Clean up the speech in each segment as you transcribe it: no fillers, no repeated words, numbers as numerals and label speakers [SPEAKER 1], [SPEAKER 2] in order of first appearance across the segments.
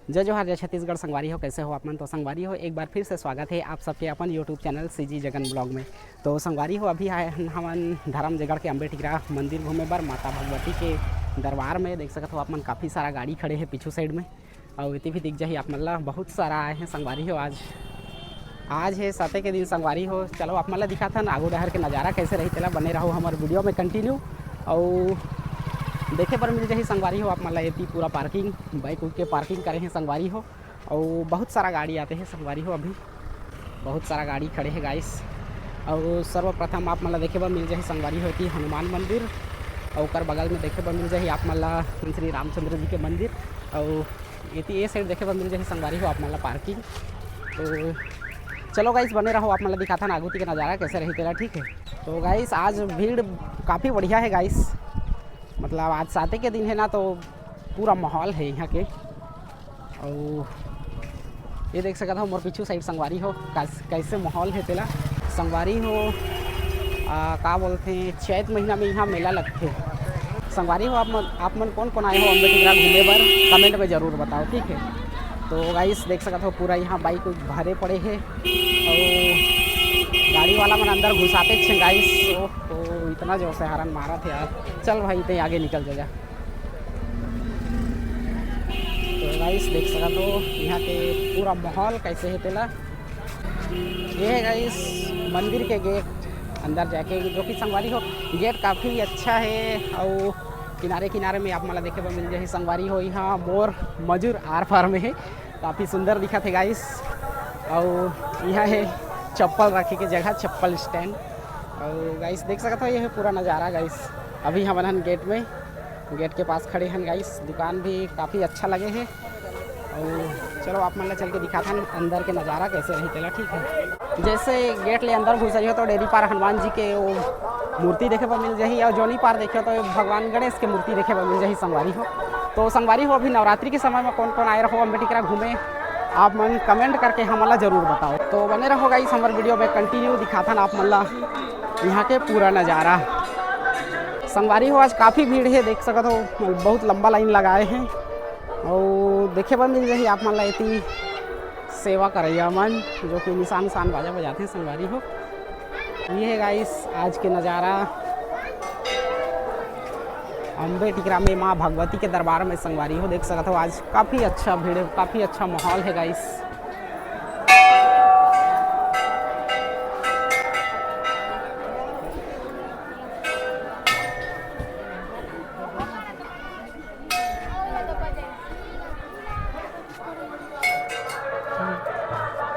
[SPEAKER 1] जय जोहार, जय छत्तीसगढ़। संगवारी हो, कैसे हो आप मन? तो संगवारी हो, एक बार फिर से स्वागत है आप सबके अपन YouTube channel CG Jagan blog में। तो संगवारी हो, अभी आए हमन धर्मजयगढ़ के अम्बे टिकरा मंदिर घूमे बर, माता भगवती के दरबार में। देख सकत हो आप मन, काफ़ी सारा गाड़ी खड़े है पीछू साइड में, और इतनी भी दिख जाही आप मन ला। बहुत सारा आए हैं संगवारी हो। आज है साते के दिन संगवारी हो। चलो आप मन ला दिखा था आगू डहर के नज़ारा कैसे रही, चला बने रहो हमारे वीडियो में कंटिन्यू। और देखे पर मिल जाही संगवारी हो आप मन ला। ये पूरा पार्किंग, बाइक उठ के पार्किंग करे हैं संगवारी हो। और बहुत सारा गाड़ी आते हैं संगवारी हो, अभी बहुत सारा गाड़ी खड़े हैं गाइस। और सर्वप्रथम आप मन ला देखे बर मिल जाही संगवारी हो कि हनुमान मंदिर, और ओकर बगल में देखे बर मिल जाही आप मन ला श्री रामचंद्र जी के मंदिर। और ये साइड देखे बर मिल जाही संगवारी हो आप मन ला पार्किंग। तो चलो गाइस बने रहो, आप मन ला दिखाता ना आगू के नज़ारा कैसे रही तेरा, ठीक है। तो गाइस आज भीड़ काफ़ी बढ़िया है गाइस, मतलब आज साते के दिन है ना, तो पूरा माहौल है यहाँ के। और ये देख सकता हो मोर पीछू साइड संगवारी हो कैसे माहौल है तेला। संगवारी हो का बोलते हैं, चैत महीना में यहाँ मेला लगते। संगवारी हो आप मन कौन कौन आए हो अम्बे टिकरा घूमे बर, कमेंट में ज़रूर बताओ, ठीक है। तो गाइस देख सकते हो पूरा यहाँ बाइक भरे पड़े हैं, और गाड़ी वाला मन अंदर घुसाते छे गाइस। तो इतना जोर से हॉर्न मारा थे यार। चल भाई ते आगे निकल जाएगा। तो गाइस देख सकते हो यहाँ के पूरा माहौल कैसे है तेला। ये है गाइस मंदिर के गेट अंदर जाके, जो कि संगवारी हो गेट काफ़ी अच्छा है। और किनारे किनारे में आप मला देखे पर मिल जाए संगवारी हो। यहाँ मोर मजूर आर पार में है, काफ़ी सुंदर दिखा थे गाइस। और यहाँ है चप्पल रखे के जगह, चप्पल स्टैंड। और गाइस देख सकते हो ये है पूरा नज़ारा गाइस। अभी हम हन गेट के पास खड़े हैं गाइस। दुकान भी काफ़ी अच्छा लगे हैं। और चलो आप मन ला चल के दिखाता हूँ अंदर के नज़ारा कैसे रही तेला, ठीक है। जैसे गेट ले अंदर घुस हो तो डेरी पार हनुमान जी के वो मूर्ति देखे पर मिल जाही, और जोनी पार देखे तो भगवान गणेश के मूर्ति देखे पर मिल जाही संगवारी हो। तो संगवारी हो अभी नवरात्रि के समय में कौन कौन आए रहो अम्बे टिकरा घूमे, आप मन कमेंट करके हमला ज़रूर बताओ। तो बने रहो गाइस हमारे वीडियो में कंटिन्यू, दिखाता ना आप मन ला यहाँ के पूरा नज़ारा। संगवारी हो आज काफ़ी भीड़ है, देख सकते हो बहुत लंबा लाइन लगाए हैं। और देखे पर मिल जाही आप मन ला इतनी सेवा करैया मन, जो कि निशान बाजा बजाते हैं संगवारी हो। ये है गाइस आज के नज़ारा अम्बे टिकरा में माँ भगवती के दरबार में संगवारी हो। देख सकते हो आज काफ़ी अच्छा भीड़, काफ़ी अच्छा माहौल है गाइस।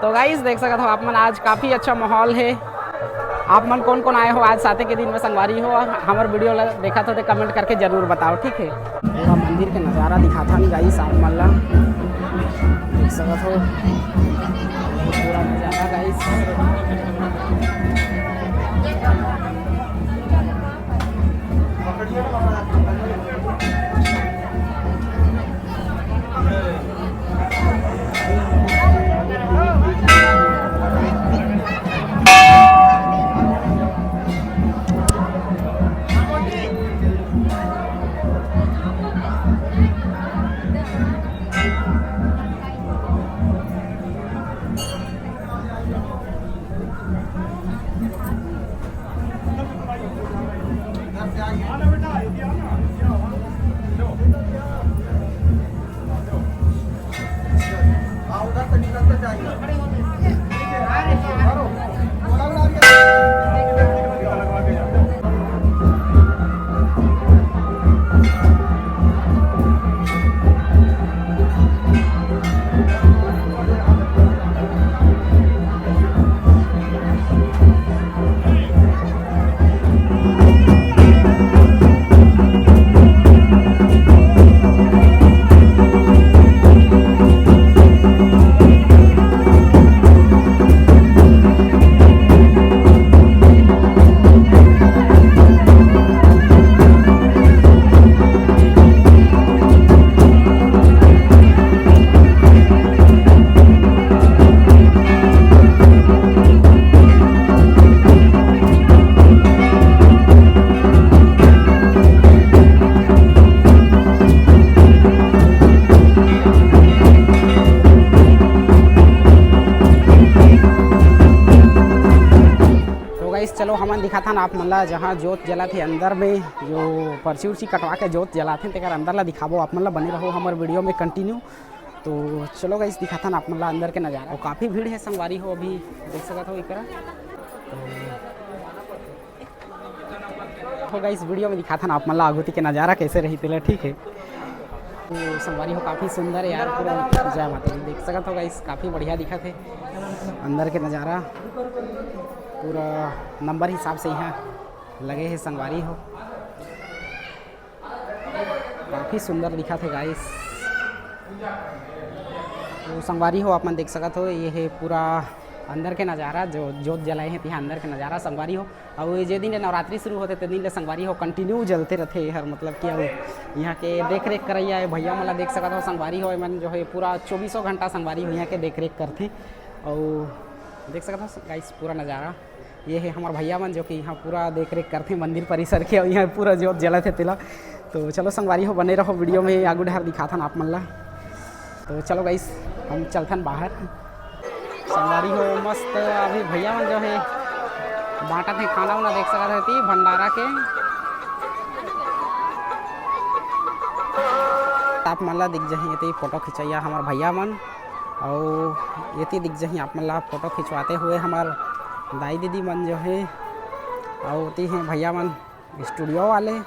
[SPEAKER 1] तो गाइस देख सकते हो आप मन आज काफ़ी अच्छा माहौल है। आप मन कौन कौन आए हो आज साते के दिन में संगवारी हो, हमारे वीडियो देखा तो कमेंट करके ज़रूर बताओ, ठीक है। पूरा मंदिर के नज़ारा दिखाता नहीं गाइस आप मन ला, देख सकते हो पूरा नज़ारा गाइस। गाइस चलो हमन दिखा था ना आप मन ला जहाँ जोत जला थे अंदर में जो पर्ची उर्ची कटवा के जोत जलाते तेकर अंदर ला दिखाबो आप मन ला, बने रहो हमारे वीडियो में कंटिन्यू। तो चलो गाइस दिखा था ना आप मन ला अंदर के नज़ारा, और काफ़ी भीड़ है संगवारी हो, अभी देख सकते हो एकरा। तो गाइस वीडियो में दिखा था ना आप मन ला आगुती के नज़ारा कैसे रही तेला, ठीक है। तो संगवारी हो काफ़ी सुंदर है यार, पूरा जय माता दी, देख सकते हो गाइस काफ़ी बढ़िया दिखा थे अंदर के नज़ारा, पूरा नंबर हिसाब से यहाँ लगे है संगवारी हो, काफ़ी सुंदर दिखा थे गाइस। तो संगवारी हो आप मन देख सकते हो, ये है पूरा अंदर के नज़ारा जो जोत जलाए हैं यहाँ अंदर के नज़ारा संगवारी हो। और ये जे दिन नवरात्रि शुरू होते ते दिन ले संगवारी हो कंटिन्यू जलते रहते हर, मतलब कि अब यहाँ के देख रेख करैया भैया मला देख सकते हो संगवारी हो मन जो है पूरा 24 घंटा संगवारी हो यहाँ के देख रेख करते। और देख सकते हो गाइस पूरा नज़ारा, ये है हमारे भैया मन जो कि यहाँ पूरा देख रेख करते मंदिर परिसर के, और यहाँ पूरा जोत जला थे तिला। तो चलो संगवारी हो बने रहो वीडियो में, आगू ढहर दिखा था आप मन ला। तो चलो गाइस हम चलथन बाहर, संगवारी हो मस्त अभी भैया मन जो है बांटा थे खाना वाना देख सकते रहती भंडारा के, आप मन ला दिख जाही ये फोटो खिंचैया हमारे भैया मन, और ये दिख जाही आप मन ला फोटो खिंचवाते हुए हमार दाई दीदी मन जो है, और ती हैं भैया मन स्टूडियो वाले।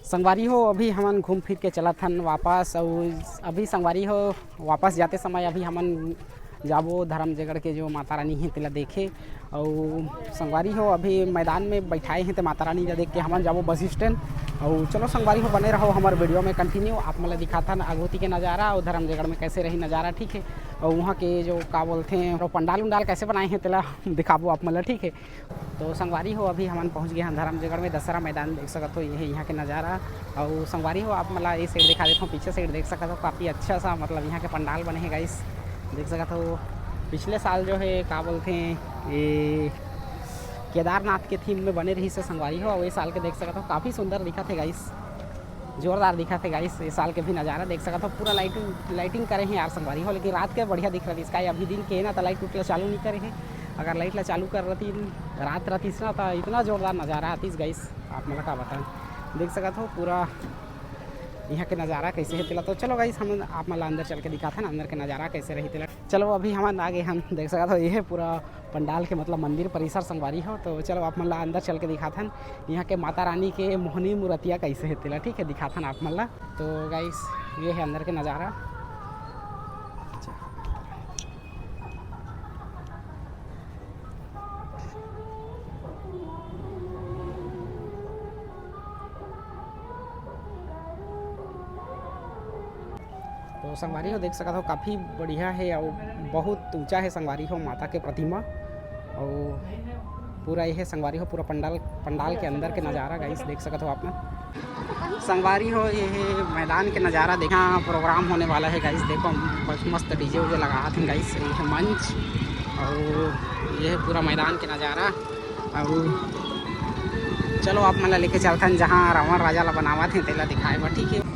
[SPEAKER 1] संगवारी हो अभी हमन घूम फिर के चला थन वापस, और अभी संगवारी हो वापस जाते समय अभी हमन जाबो धर्म जगड़ के जो माता रानी है तिला देखे। और संगवारी हो अभी मैदान में बैठाए हैं तो माता रानी ला देख के हमन जाबो बस स्टैंड। और चलो संगवारी हो बने रहो हमारे वीडियो में कंटिन्यू, आप मतलब दिखा था आगोती के नज़ारा और धर्म जगड़ में कैसे रही नज़ारा, ठीक है। और वहाँ के जो का बोलते हैं पंडाल उंडाल कैसे बनाए हैं तिला दिखाबो आप मतलब, ठीक है। तो संगवारी हो अभी हमन पहुँच गए हैं धर्म जगड़ में, दशहरा मैदान देख सकते हो, ये है यहाँ के नज़ारा। और संगवारी हो आप मतलब ये साइड दिखा देता हूँ, पीछे साइड देख सकते हो काफ़ी अच्छा सा मतलब यहाँ के पंडाल बने हैं गाइस, देख सकते हो। पिछले साल जो है क्या बोलते हैं ये केदारनाथ के थीम में बने रही से संगवारी हो, और ये साल के देख सकते हो काफ़ी सुंदर दिखा थे गाइस, जोरदार दिखा थे गाइस। ये साल के भी नज़ारा देख सकते हो, पूरा लाइटिंग करे हैं यार संगवारी हो, लेकिन रात के बढ़िया दिख रहा है इसका। अभी दिन के ना तो लाइट उठला चालू नहीं करे है, अगर लाइट ला चालू कर रही रात रहतीस ना तो इतना जोरदार नज़ारा आतीस गाइस, आप मतलब क्या बताएं। देख सकते हो पूरा यहाँ के नज़ारा कैसे है तिला। तो चलो गाइस हम आप मतलब अंदर चल के दिखाते ना अंदर के नज़ारा कैसे रही तिला। चलो अभी हम आगे हम देख सकते हो ये है पूरा पंडाल के मतलब मंदिर परिसर संगवारी हो। तो चलो आप मतलब अंदर चल के दिखाथन यहाँ के माता रानी के मोहनी मूर्तिया कैसे है तिला, ठीक है, दिखाथन आप मतलब। तो गाइस ये है अंदर के नज़ारा। तो संगवारी हो देख सकते हो काफ़ी बढ़िया है और बहुत ऊंचा है संगवारी हो माता के प्रतिमा। और पूरा ये है संगवारी हो पूरा पंडाल के अंदर के नज़ारा गाइस देख सकते हो आप में। संगवारी हो ये है मैदान के नज़ारा, देखा प्रोग्राम होने वाला है गाइस, देखो बस मस्त डीजे उजे लगा थे गाइस, ये है मंच और ये है पूरा मैदान के नज़ारा। और चलो आप मतलब लेके चलते जहाँ रावण राजा ला बनावा थे तेला दिखाए बा, ठीक है।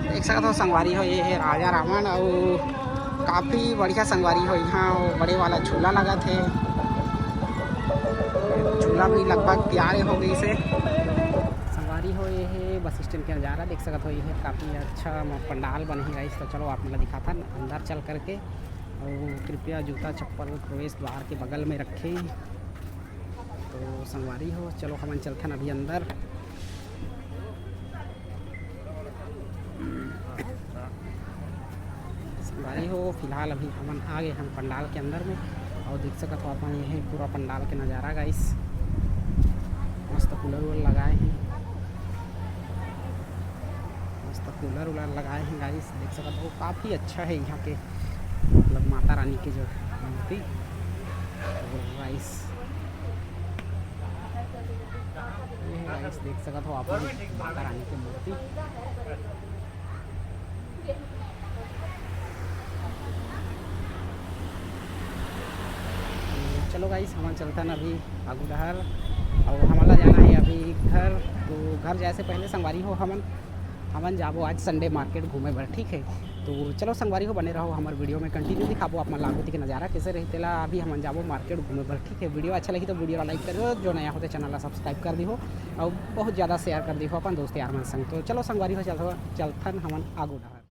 [SPEAKER 1] देख सकते हो संगवारी हो ये है राजा रावण, और काफ़ी बढ़िया संगवारी हो यहाँ बड़े वाला झूला लगा थे, झूला भी लगभग तैयार हो गई से। संगवारी हो ये है बस स्टैंड के नज़ारा देख सकते हो, ये है काफ़ी अच्छा पंडाल बने हैं गाइस। तो चलो आप मतलब दिखाता अंदर चल करके, और कृपया जूता चप्पल प्रवेश द्वार के बगल में रखें। तो संगवारी हो चलो हम चलते हैं अभी अंदर। संगवारी हो फिलहाल अभी हम आ गए हम पंडाल के अंदर में, और देख सकते हो आप ये है पूरा पंडाल के नज़ारा गाइस, मस्त कूलर वूलर लगाए हैं, मस्त कूलर वूलर लगाए हैं गाइस देख सकते हो, काफ़ी अच्छा है यहाँ के मतलब माता रानी की जो मूर्ति गाइस, ये है गाइस देख सकते हो आप माता रानी की मूर्ति। चलो गाइस हम चलता है अभी आगू डहर, और हमारा जाना है अभी घर। तो घर जाए से पहले संगवारी हो हमन हमन जाबो आज संडे मार्केट घूमे बर, ठीक है। तो चलो संगवारी हो बने रहो हमारे वीडियो में, कंटिन्यू दिखाबो आप मन लागोती के नज़ारा कैसे रहते ला। अभी हमन जाबो मार्केट घूमे बर, ठीक है। वीडियो अच्छा लगी तो वीडियो ला लाइक करो, जो नया होते चैनल ला सब्सक्राइब कर दी हो और बहुत ज़्यादा शेयर कर दी हो अपन दोस्त यार मन संग। तो चलो संगवारी हो चलथन हमन आगू डहर।